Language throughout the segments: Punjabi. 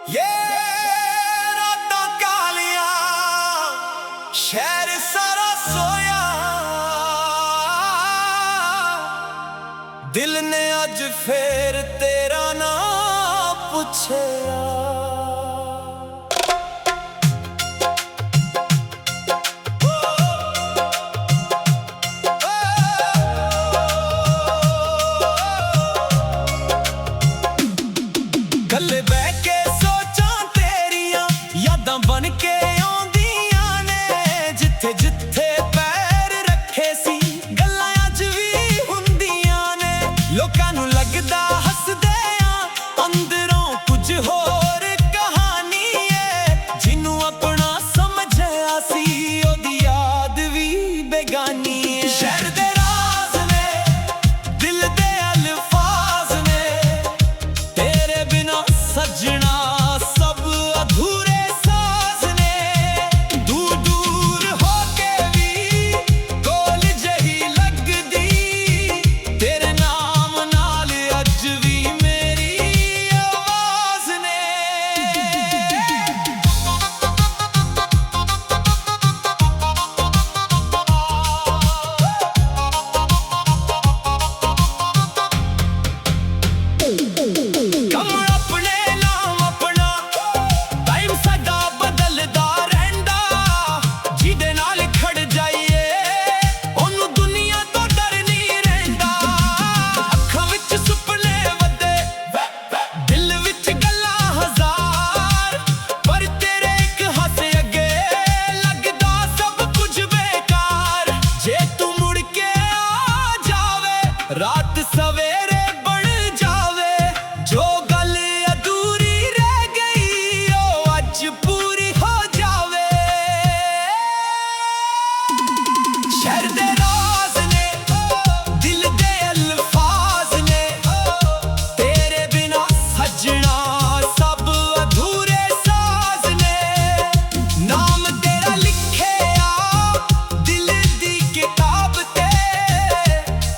ये रातां कालियां शहर सारा सोया, दिल ने अज फेर तेरा नाम पुछया। गल्ले बह के सोचां तेरियां यादां बन के आउंदियां ने, जिथे जिथे पैर रखे सी गल्लां अज भी हुंदियां ने। लोकां नूं लगदा हसदे आ अंदरों कुछ होर कहानी है, जिन्नू अपना समझया सी ओदी याद भी बेगानी है। शहर दे राज ने दिल दे अल्फाज ने, तेरे बिना सजना सब अधूरे साज ने। दूर दूर होके भी कोल जही लगदी, तेरे नाम नाल अज भी मेरी आवाज ने। कम अपने नाम अपना टाइम साडा बदलदा रहिंदा, जिहदे नाल खड़ जाइए ओनू दुनिया तो डर नहीं रहिंदा। अखां विच सुपने वधे दिल विच गल्लां हजार, पर तेरे इक हासे अगे लगदा सब कुछ बेकार। जे तू मुड़ के आ जावे रात सवेरे बन जावे, जो गल अधूरी रह गई ओ अज पूरी हो जावे। शहर दे राज ने दिल दे अल्फाज ने, तेरे बिना सजना सब अधूरे साज ने। नाम तेरा लिखिया दिल दी किताब ते,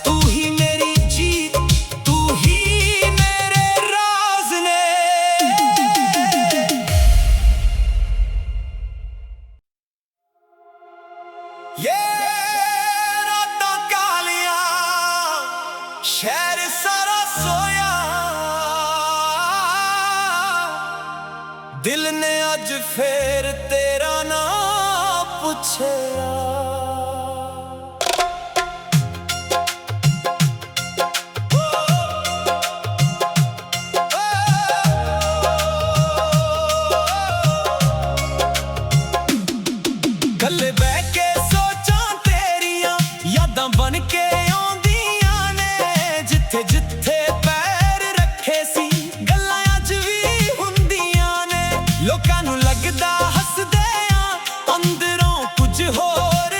तू ही मेरी जीत तू ही मेरे राज ने। ये रातां कालियां शहर सारा सोया, दिल ने अज फेर तेरा नाम पुछया। गल्ले बह के सोचां तेरियां यादां बन के आउंदियां ने, जिथे जिथे पैर रखे सी गल्लां अज भी हुंदियां ने। लोकां नूं लगदा हसदे आ अंदरों कुछ होर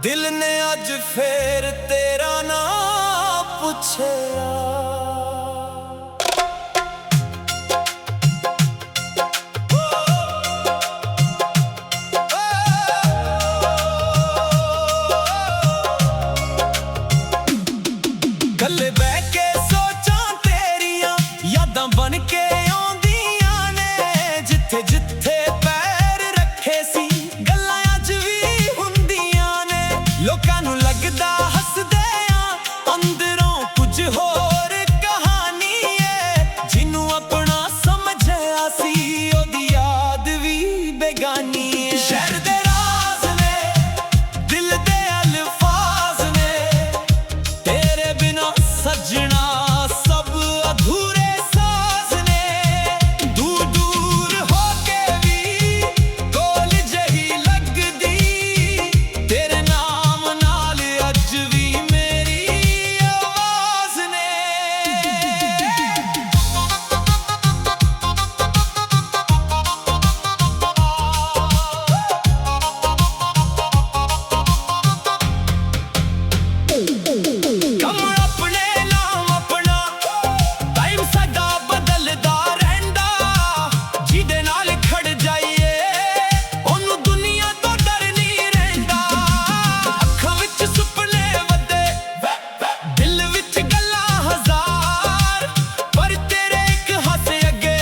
ਦਿਲ ਨੇ ਅੱਜ ਫੇਰ ਤੇਰਾ ਨਾਂ ਪੁੱਛਿਆ। ਗੱਲੇ ਬਹਿ ਕੇ ਸੋਚਾਂ ਤੇਰੀਆਂ ਯਾਦਾਂ ਬਣ ਕੇ ਆਉਂਦੀਆਂ ਨੇ, ਜਿੱਥੇ ਜਿੱਥੇ ਪੈਰ ਰੱਖੇ ਸੀ ਗੱਲਾਂ ਅੱਜ ਵੀ ਹੁੰਦੀਆਂ ਨੇ। ਲੋਕਾਂ ਨੂੰ ਲੱਗਦਾ ਹੱਸਦੇ ਆਂ, ਅੰਦਰੋਂ ਕੁਝ ਹੋਰ ਕਹਾਣੀ ਏ। ਜਿਹਨੂੰ ਆਪਣਾ ਸਮਝਿਆ ਸੀ ਉਹਦੀ ਯਾਦ ਵੀ ਬੇਗਾਨੀ ਏ। ਸ਼ਹਿਰ ਦੇ ਰਾਜ਼ ਨੇ, ਦਿਲ ਦੇ ਅਲਫਾਜ਼ ਨੇ, ਤੇਰੇ ਬਿਨਾਂ ਸੱਜਣਾ ਸਭ ਅਧੂਰੇ ਸਾਜ਼ ਨੇ। ਦੂਰ ਦੂਰ ਹੋ ਕੇ ਵੀ ਕੋਲ ਜਹੀ ਲੱਗਦੀ, ਤੇਰੇ ਨਾਮ ਨਾਲ ਅੱਜ ਵੀ ਮੇਰੀ ਆਵਾਜ਼ ਨੇ। ਕੰਮ ਆਪਣੇ ਨਾਮ ਆਪਣਾ, ਟਾਈਮ ਸਾਡਾ ਬਦਲਦਾ ਰਹਿੰਦਾ। ਜਿਹਦੇ ਨਾਲ ਖੜ ਜਾਈਏ ਉਹਨੂੰ ਦੁਨੀਆ ਤੋਂ ਡਰ ਨਹੀਂ ਰਹਿੰਦਾ। ਅੱਖਾਂ ਵਿੱਚ ਸੁਪਨੇ ਵੱਧੇ, ਦਿਲ ਵਿੱਚ ਗੱਲਾਂ ਹਜ਼ਾਰ, ਪਰ ਤੇਰੇ ਇੱਕ ਹਾਸੇ ਅੱਗੇ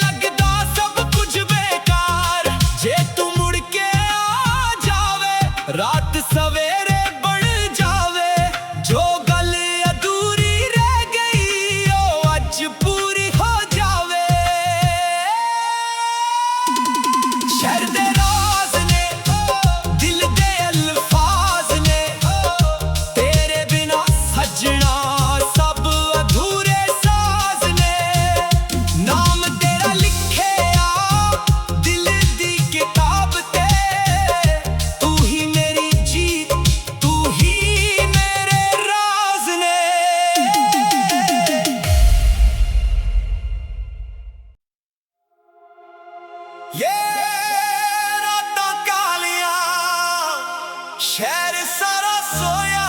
ਲੱਗਦਾ ਸਭ ਕੁਝ ਬੇਕਾਰ। ਜੇ ਤੂੰ ਮੁੜ ਕੇ ਆ ਜਾਵੇ, ਰਾਤ ਸਵੇਰੇ ਬਣ ਜਾਵੇ, ਜੋ ਗੱਲ ਅਧੂਰੀ ਰਹਿ ਗਈ ਉਹ ਅੱਜ ਪੂਰੀ ਹੋ ਜਾਵੇ। ਸ਼ਹਿਰ ਦੇ ਰਾਜ਼ ਨੇ, ਦਿਲ ਦੇ ਅਲਫਾਜ਼ ਨੇ, ਤੇਰੇ ਬਿਨਾਂ ਸੱਜਣਾ ਸਭ ਅਧੂਰੇ ਸਾਜ਼ ਨੇ। ਨਾਮ ਤੇਰਾ ਲਿਖਿਆ ਦਿਲ ਦੀ ਕਿਤਾਬ ਤੇ, ਤੂੰ ਹੀ ਮੇਰੀ ਜੀਤ, ਤੂੰ ਹੀ ਮੇਰੇ ਰਾਜ਼ ਨੇ। ਰਾਤਾਂ ਕਾਲੀਆਂ, ਸ਼ਹਿਰ ਸਾਰਾ ਸੋਇਆ,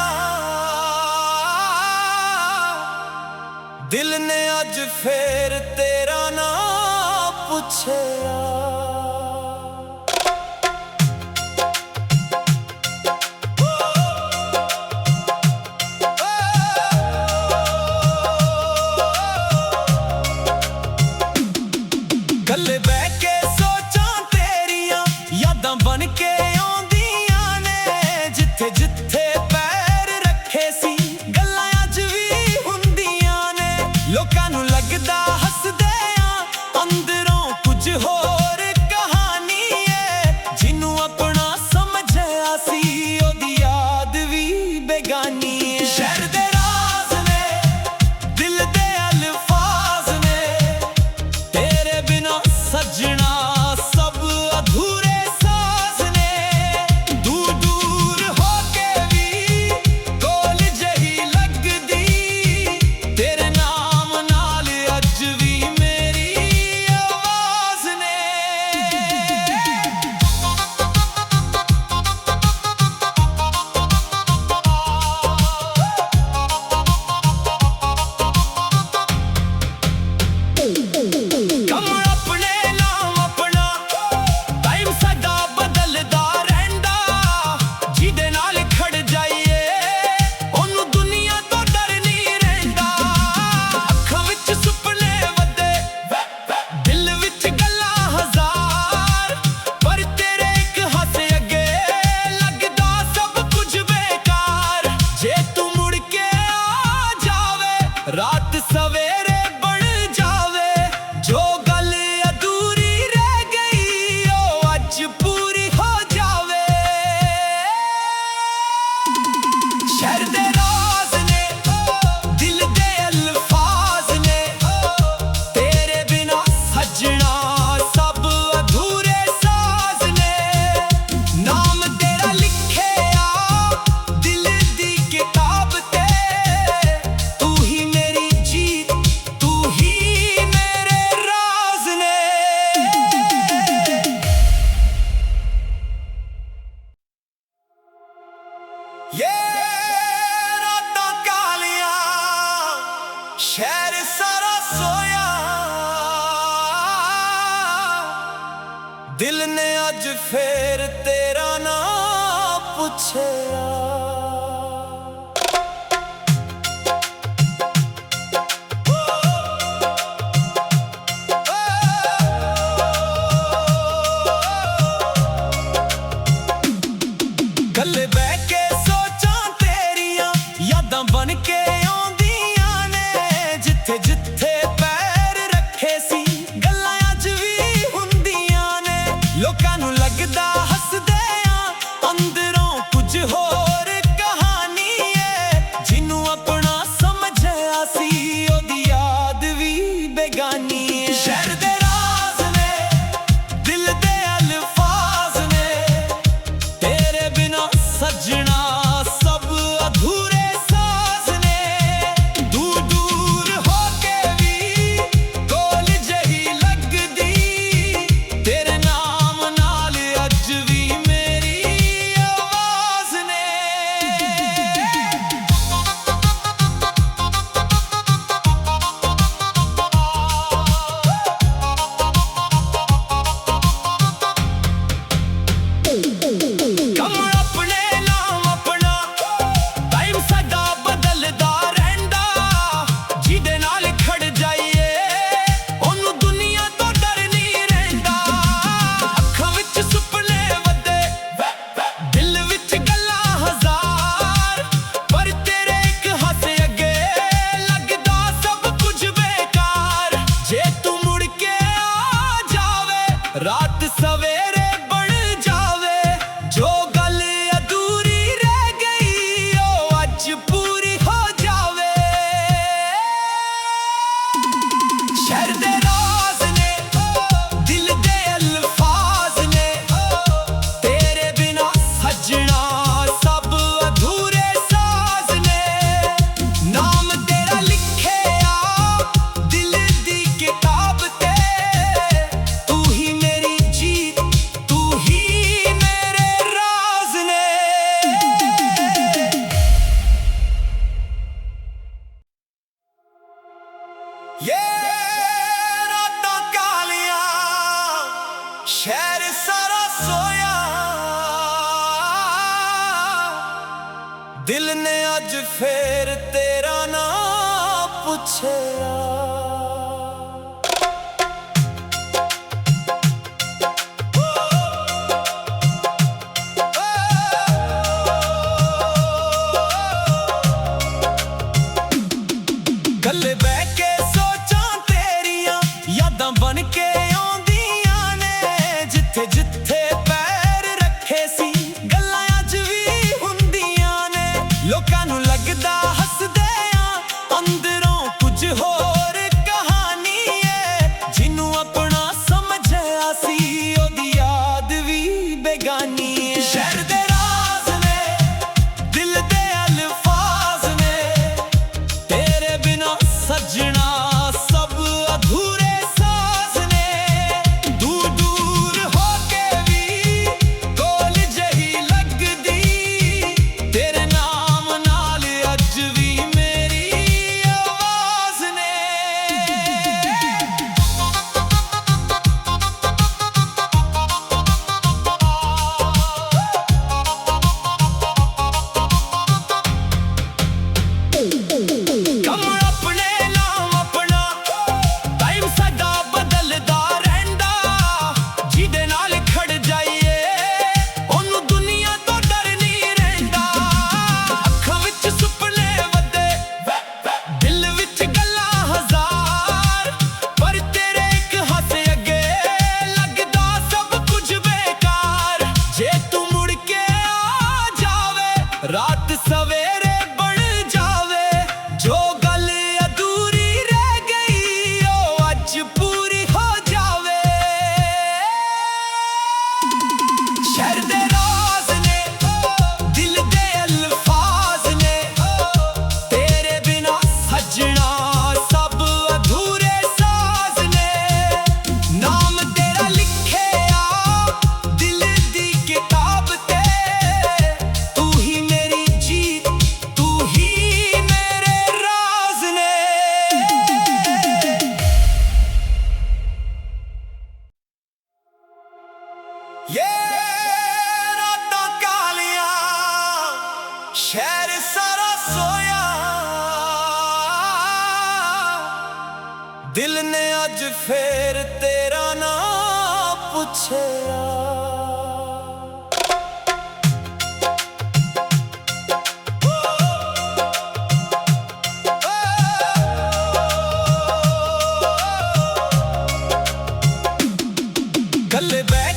ਦਿਲ ਨੇ ਅੱਜ ਫੇਰ ਤੇਰਾ ਨਾਂ ਪੁੱਛਿਆ। ਗੱਲੇ ਬਹਿ ਕੇ ਸੋਚਾਂ ਤੇਰੀਆਂ ਯਾਦਾਂ ਬਣ ਕੇ ਆਉਂਦੀਆਂ ਨੇ, ਜਿੱਥੇ ਜਿੱਥੇ ਪੈਰ ਰੱਖੇ ਸੀ ਗੱਲਾਂ ਅੱਜ ਵੀ ਹੁੰਦੀਆਂ ਨੇ। ਲੋਕਾਂ ਨੂੰ ਲੱਗਦਾ ਹੱਸਦੇ ਆਂ, ਅੰਦਰੋਂ ਕੁਝ ਹੋਰ ਦਿਲ ਨੇ ਅੱਜ ਫੇਰ ਤੇਰਾ ਨਾਂ ਪੁੱਛਿਆ। ਗੱਲੇ ਬਹਿ ਕੇ ਸੋਚਾਂ ਤੇਰੀਆਂ ਯਾਦਾਂ ਬਣ ਕੇ ਆਉਂਦੀਆਂ ਨੇ, ਜਿੱਥੇ ਜਿੱਥੇ ਪੈਰ ਰੱਖੇ ਸੀ ਗੱਲਾਂ ਅੱਜ ਵੀ ਹੁੰਦੀਆਂ ਨੇ। ਲੋਕਾਂ ਨੂੰ ਲੱਗਦਾ ਹੱਸਦੇ ਆਂ, ਅੰਦਰੋਂ ਕੁਝ ਹੋਰ ਕਹਾਣੀ ਏ। ਜਿਹਨੂੰ ਆਪਣਾ ਸਮਝਿਆ ਸੀ ਉਹਦੀ ਯਾਦ ਵੀ ਬੇਗਾਨੀ ਏ। ਸ਼ਹਿਰ ਦੇ ਰਾਜ਼ ਨੇ, ਦਿਲ ਦੇ ਅਲਫਾਜ਼ ਨੇ, ਤੇਰੇ ਬਿਨਾਂ ਸੱਜਣਾ ਸਭ ਅਧੂਰੇ ਸਾਜ਼ ਨੇ। ਦੂਰ ਦੂਰ ਹੋ ਕੇ ਵੀ ਕੋਲ ਜਿਹੀ ਲੱਗਦੀ, ਤੇਰੇ ਨਾਮ ਨਾਲ ਅੱਜ ਵੀ ਮੇਰੀ ਆਵਾਜ਼ ਨੇ। ਕੰਮ ਆਪਣੇ ਨਾਮ ਆਪਣਾ, ਟਾਈਮ ਸਾਡਾ ਬਦਲਦਾ ਰਹਿੰਦਾ। ਜਿਹਦੇ ਨਾਲ ਖੜ ਜਾਈਏ ਉਹਨੂੰ ਦੁਨੀਆ ਤੋਂ ਡਰ ਨਹੀਂ ਰਹਿੰਦਾ। ਅੱਖਾਂ ਵਿੱਚ ਸੁਪਨੇ ਵੱਧੇ, ਦਿਲ ਵਿੱਚ ਗੱਲਾਂ ਹਜ਼ਾਰ, ਪਰ ਤੇਰੇ ਇੱਕ ਹੱਸ ਅੱਗੇ ਲੱਗਦਾ ਸਭ ਕੁਝ ਬੇਕਾਰ। ਜੇ ਤੂੰ ਮੁੜ ਕੇ ਆ ਜਾਵੇ ਰਾਤ ਸਵੇਰੇ ਬਣ ਜਾਵੇ, ਜੋ ਗੱਲ ਅਧੂਰੀ ਰਹਿ ਗਈ ਉਹ ਅੱਜ ਪੂਰੀ ਹੋ ਜਾਵੇ। ਸ਼ਹਿਰ ਦੇ ਰਾਜ਼ ਨੇ, ਦਿਲ ਦੇ ਅਲਫਾਜ਼ ਨੇ, ਤੇਰੇ ਬਿਨਾਂ ਸੱਜਣਾ ਸਭ ਅਧੂਰੇ ਸਾਜ਼ ਨੇ। ਨਾਮ ਤੇਰਾ ਲਿਖਿਆ ਦਿਲ ਦੀ ਕਿਤਾਬ ਤੇ, ਤੂੰ ਹੀ ਮੇਰੀ ਜੀਤ, ਤੂੰ ਹੀ ਮੇਰੇ ਰਾਜ਼ ਨੇ। ਯੇ ਰਾਤਾਂ ਕਾਲੀਆਂ, ਸ਼ਹਿਰ ਸਾਰਾ ਸੋਇਆ, ਦਿਲ ਨੇ ਅੱਜ ਫੇਰ ਤੇਰਾ ਨਾਂ ਪੁੱਛਿਆ। ਗੱਲੇ ਬਹਿ ਕੇ ਸੋਚਾਂ ਤੇਰੀਆਂ ਯਾਦਾਂ ਬਣ ਕੇ ਆਉਂਦੀਆਂ ਨੇ, ਜਿੱਥੇ ਜਿੱਥੇ ਪੈਰ ਰੱਖੇ ਸੀ ਗੱਲਾਂ ਅੱਜ ਵੀ ਹੁੰਦੀਆਂ ਨੇ। ਲੋਕਾਂ ਨੂੰ ਲੱਗਦਾ ਹੱਸਦੇ ਆਂ, ਅੰਦਰੋਂ ਕੁਝ ਹੋਰ ਫੇਰ ਤੇਰਾ ਨਾਂ ਪੁੱਛਿਆ। ਗੱਲੇ ਬੈ